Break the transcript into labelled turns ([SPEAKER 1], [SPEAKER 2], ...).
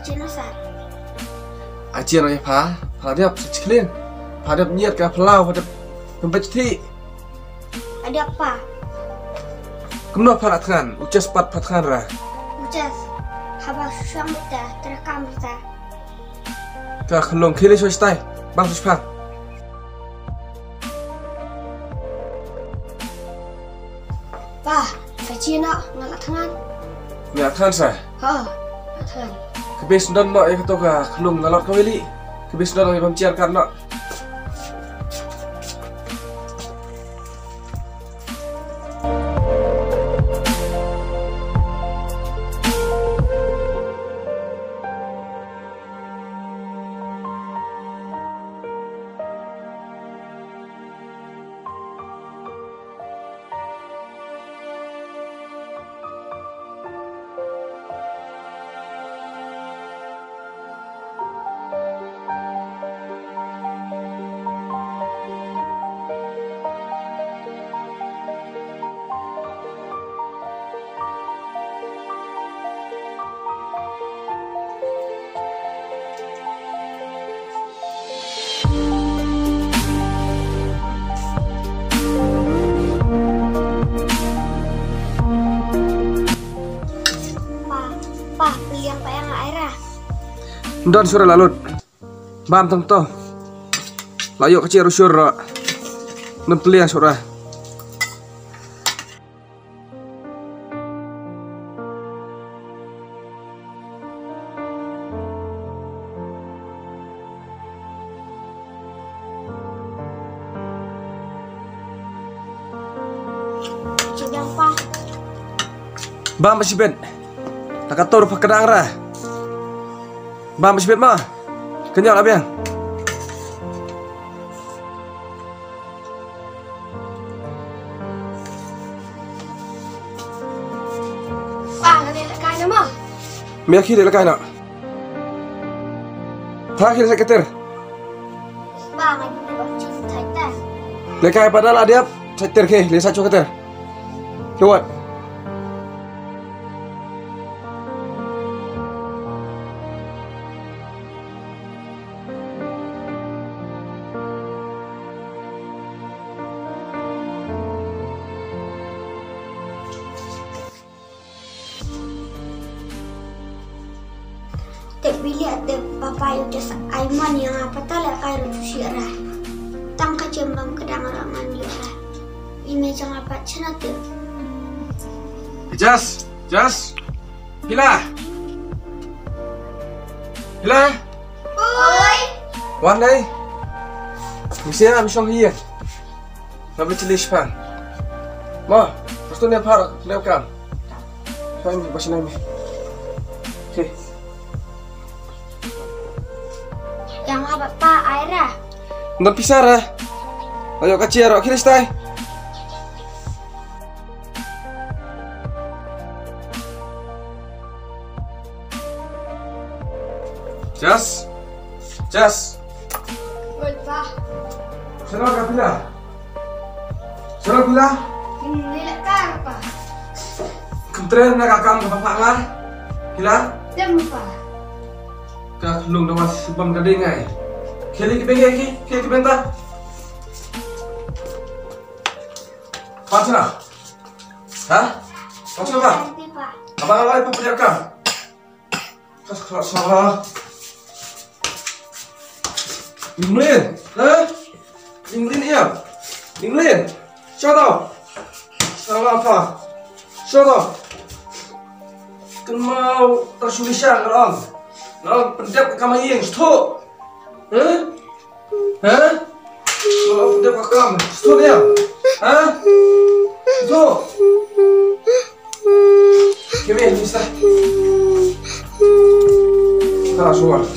[SPEAKER 1] Cina sar.
[SPEAKER 2] Ajian ayah pa dia sekalian, pa dia niat ke pelau, pa dia membaca ti.
[SPEAKER 1] Ada apa?
[SPEAKER 2] Kenapa pa tangan, ucas pat tangan rah.
[SPEAKER 1] Ujas. Habang suam ta terekam ta.
[SPEAKER 2] Ka kelong kili soi bang suspang.
[SPEAKER 1] Pa, Cina ngalak tangan.
[SPEAKER 2] Nggak tangan sah.
[SPEAKER 1] Tangan.
[SPEAKER 2] Kebis don no ya ketua ka kelong ngalot kawili. Kebis don no pemciarkan no.
[SPEAKER 1] Pa, beli yang payang airah.
[SPEAKER 2] Don surah lalut. Bam tong to. Layo kecil rusur ro. Nun peliang surah.
[SPEAKER 1] Coba pa.
[SPEAKER 2] Bam masih ben. Takator pakedang rah. Bam masih ben mah. Kenyal abiang.
[SPEAKER 1] Pa, nanti lekai nama.
[SPEAKER 2] Miaki dia lekai nak. Terakhir saya ketir.
[SPEAKER 1] Pa, ngaji nak cinta ta.
[SPEAKER 2] Lekai padahal dia setir ke, lihat saja ketir. Lewat.
[SPEAKER 1] Tak bilik ada papa yang jas Aiman yang apa tak lek kaya rusuh rah. Tang kejembam kedang raman dia rah. Ini jangan apa cina tu.
[SPEAKER 2] Jas. Hila.
[SPEAKER 1] Oi.
[SPEAKER 2] Wan đây. Misalnya misong hiya. Nabi cilis pan. Ma, pastu ni par lewkam. Fahim basi nami. Okay.
[SPEAKER 1] Yang apa pa airah.
[SPEAKER 2] Ndan pisara. Ayo kacir ro kiristai. Jas.
[SPEAKER 1] Oi pa.
[SPEAKER 2] Sana ka pila.
[SPEAKER 1] Ini lekar pa.
[SPEAKER 2] Kementerian nak akam ke bapak lah. Hila.
[SPEAKER 1] Dem pa.
[SPEAKER 2] Ka lung dawas subam gading ai. Keli ke bengke ki, keli ke benta. Pasna. Hah? Pasna ba?
[SPEAKER 1] Nanti pa.
[SPEAKER 2] Abang awal pa penjakam. Kas salah. Inglen, Inglen iya. Inglen. Shut Salah apa? Shut Kan mau tersulisan orang. Orang pendek ke kamar yang stok. Kalau pendek ke kamar, stok dia. Stok. Kemana, Mister? Salah suara.